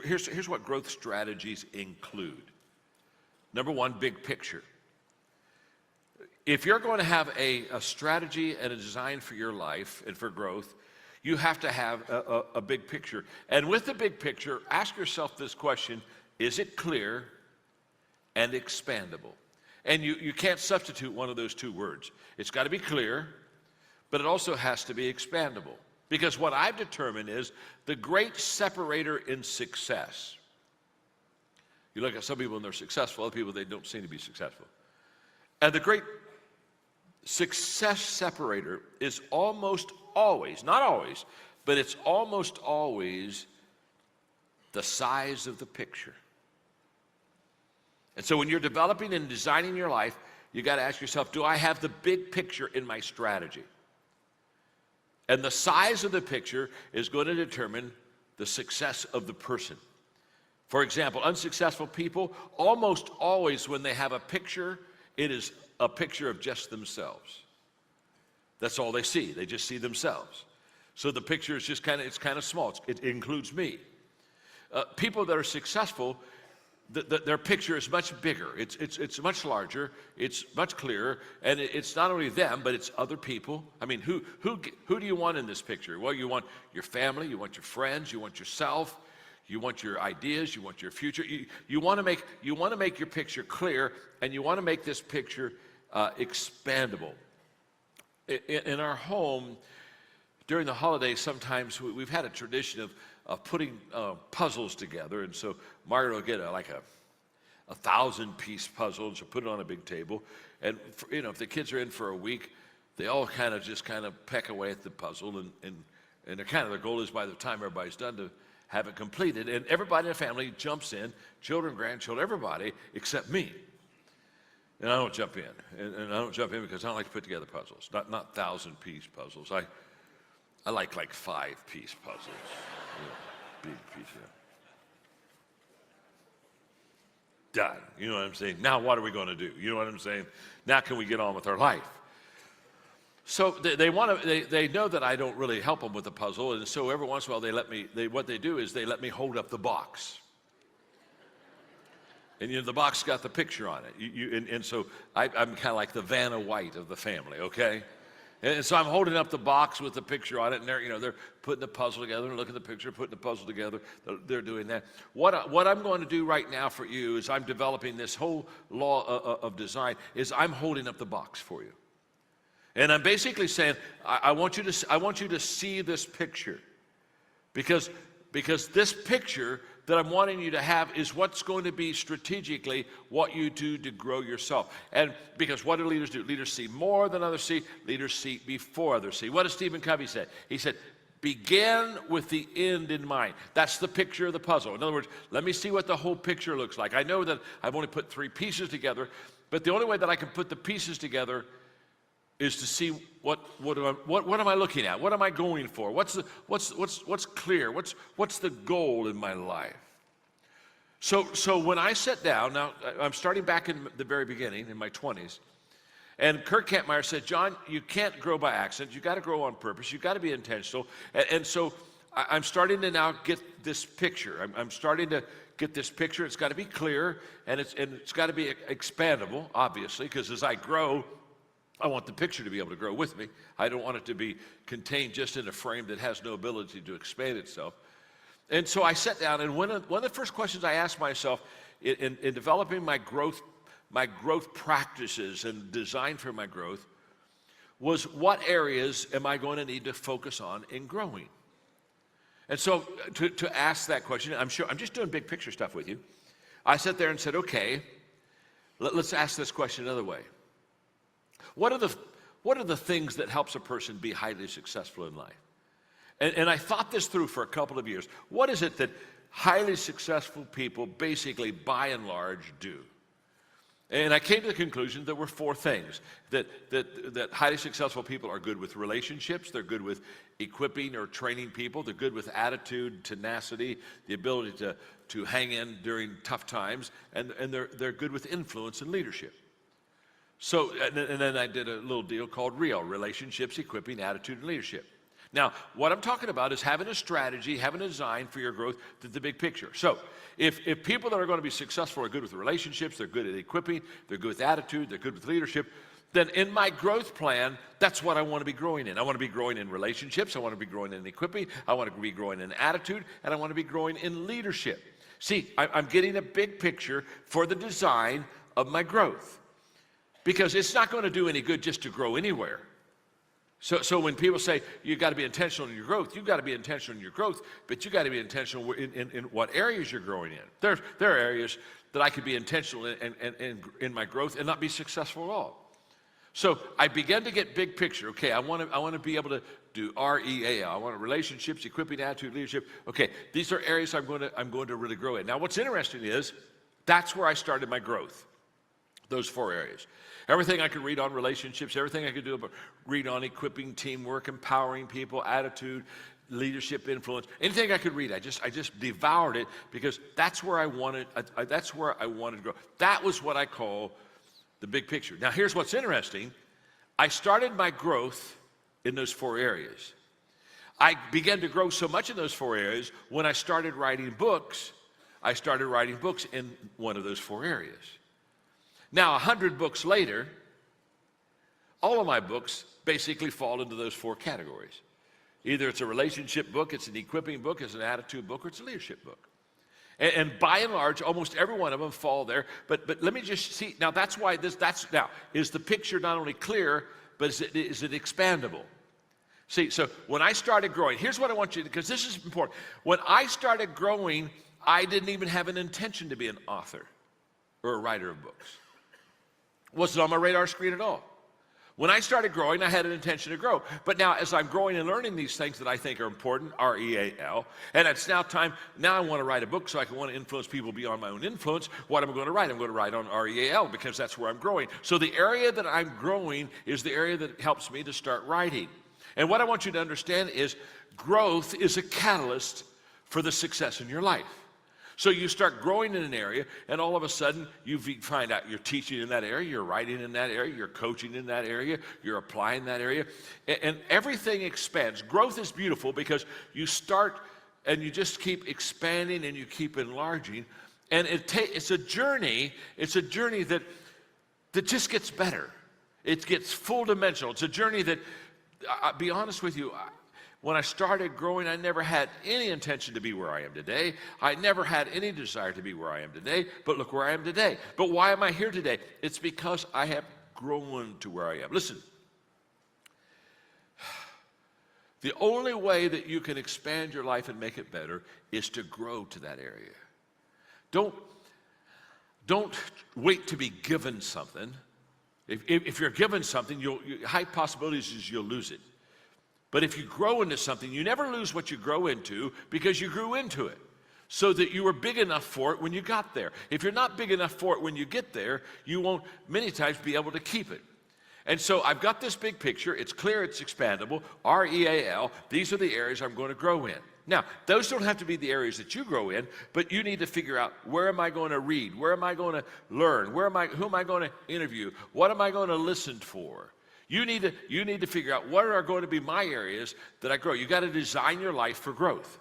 here's what growth strategies include. Number one, big picture. If you're going to have a strategy and a design for your life and for growth, you have to have a big picture. And with the big picture, ask yourself this question: is it clear and expandable? And you can't substitute one of those two words. It's got to be clear, but it also has to be expandable. Because what I've determined is the great separator in success. You look at some people and they're successful, other people, they don't seem to be successful. And the great success separator is almost always, not always, but it's almost always the size of the picture. And so when you're developing and designing your life, you got to ask yourself, do I have the big picture in my strategy? And the size of the picture is going to determine the success of the person. For example, unsuccessful people, almost always when they have a picture, it is a picture of just themselves. That's all they see. They just see themselves. So the picture is just it's kind of small. It includes me. People that are successful, their picture is much bigger. It's much larger. It's much clearer. And it's not only them, but it's other people. I mean, who do you want in this picture? Well, you want your family. You want your friends. You want yourself. You want your ideas. You want your future. You want to make your picture clear, and you want to make this picture expandable. In our home, during the holidays, sometimes we've had a tradition of putting puzzles together, and so Margaret will get a 1,000-piece puzzle, and she'll put it on a big table. And if the kids are in for a week, they all kind of peck away at the puzzle, and their goal is by the time everybody's done to have it completed. And everybody in the family jumps in, children, grandchildren, everybody except me. And I don't jump in, and I don't jump in because I don't like to put together puzzles, not 1,000-piece puzzles. I like 5-piece puzzles, big piece. Done. You know what I'm saying? Now what are we going to do? You know what I'm saying? Now can we get on with our life? So they know that I don't really help them with the puzzle, and so every once in a while what they do is they let me hold up the box. And the box got the picture on it. And so I'm kind of like the Vanna White of the family, okay? And so I'm holding up the box with the picture on it, and they're putting the puzzle together and looking at the picture, putting the puzzle together. They're doing that. What I'm going to do right now for you is I'm developing this whole law of design. Is I'm holding up the box for you, and I'm basically saying I want you to see this picture, because this picture that I'm wanting you to have is what's going to be strategically what you do to grow yourself. And because what do leaders do? Leaders see more than others see. Leaders see before others see. What does Stephen Covey say? He said, begin with the end in mind. That's the picture of the puzzle. In other words, let me see what the whole picture looks like. I know that I've only put 3 pieces together, but the only way that I can put the pieces together is to see what am I looking at? What am I going for? What's clear? What's the goal in my life? So when I sit down, now I'm starting back in the very beginning, in my 20s, and Kurt Kampmeyer said, John, you can't grow by accident. You got to grow on purpose. You got to be intentional. And so I'm starting to now get this picture. I'm starting to get this picture. It's got to be clear, and it's got to be expandable, obviously, because as I grow, I want the picture to be able to grow with me. I don't want it to be contained just in a frame that has no ability to expand itself. And so I sat down, and one of the first questions I asked myself in developing my growth practices and design for my growth was, what areas am I going to need to focus on in growing? And so to ask that question, I'm just doing big picture stuff with you. I sat there and said, okay, let's ask this question another way. What are the things that helps a person be highly successful in life? And I thought this through for a couple of years. What is it that highly successful people basically, by and large, do? And I came to the conclusion there were 4 things. That highly successful people are good with relationships, they're good with equipping or training people, they're good with attitude, tenacity, the ability to hang in during tough times, and they're good with influence and leadership. So, and then I did a little deal called REAL, relationships, equipping, attitude, and leadership. Now, what I'm talking about is having a strategy, having a design for your growth to the big picture. So if people that are going to be successful are good with relationships, they're good at equipping, they're good with attitude, they're good with leadership, then in my growth plan, that's what I want to be growing in. I want to be growing in relationships, I want to be growing in equipping, I want to be growing in attitude, and I want to be growing in leadership. See, I'm getting a big picture for the design of my growth, because it's not going to do any good just to grow anywhere. So when people say you've got to be intentional in your growth, you've got to be intentional in your growth, but you've got to be intentional in what areas you're growing in. There are areas that I could be intentional in my growth and not be successful at all. So I began to get big picture. Okay, I want to be able to do REAL. I want relationships, equipping, attitude, leadership. Okay, these are areas I'm going to really grow in. Now, what's interesting is that's where I started my growth. Those 4 areas. Everything I could read on relationships, everything I could do about read on equipping, teamwork, empowering people, attitude, leadership, influence, anything I could read, I just devoured it, because that's where I wanted. That's where I wanted to grow. That was what I call the big picture. Now, here's what's interesting. I started my growth in those 4 areas. I began to grow so much in those 4 areas when I started writing books. I started writing books in one of those 4 areas. Now, 100 books later, all of my books basically fall into those 4 categories. Either it's a relationship book, it's an equipping book, it's an attitude book, or it's a leadership book. And by and large, almost every one of them fall there. But let me just see. Now, that's why now, is the picture not only clear, but is it expandable? See, so when I started growing, here's what I want you to, because this is important. When I started growing, I didn't even have an intention to be an author or a writer of books. Wasn't on my radar screen at all. When I started growing, I had an intention to grow. But now, as I'm growing and learning these things that I think are important, REAL, and it's now time, now I want to write a book so I can want to influence people beyond my own influence. What am I going to write? I'm going to write on REAL, because that's where I'm growing. So the area that I'm growing is the area that helps me to start writing. And what I want you to understand is growth is a catalyst for the success in your life. So you start growing in an area, and all of a sudden you find out you're teaching in that area, you're writing in that area, you're coaching in that area, you're applying that area, and everything expands. Growth is beautiful because you start and you just keep expanding and you keep enlarging, and it's a journey. It's a journey that just gets better. It gets full dimensional. It's a journey that, I'll be honest with you, when I started growing, I never had any intention to be where I am today. I never had any desire to be where I am today, but look where I am today. But why am I here today? It's because I have grown to where I am. Listen, the only way that you can expand your life and make it better is to grow to that area. Don't wait to be given something. If you're given something, high possibilities is you'll lose it. But if you grow into something, you never lose what you grow into, because you grew into it so that you were big enough for it when you got there. If you're not big enough for it when you get there, you won't many times be able to keep it. And so I've got this big picture. It's clear, it's expandable, REAL. These are the areas I'm going to grow in. Now, those don't have to be the areas that you grow in, but you need to figure out, where am I going to read? Where am I going to learn? Who am I going to interview? What am I going to listen for? You need to figure out what are going to be my areas that I grow. You got to design your life for growth.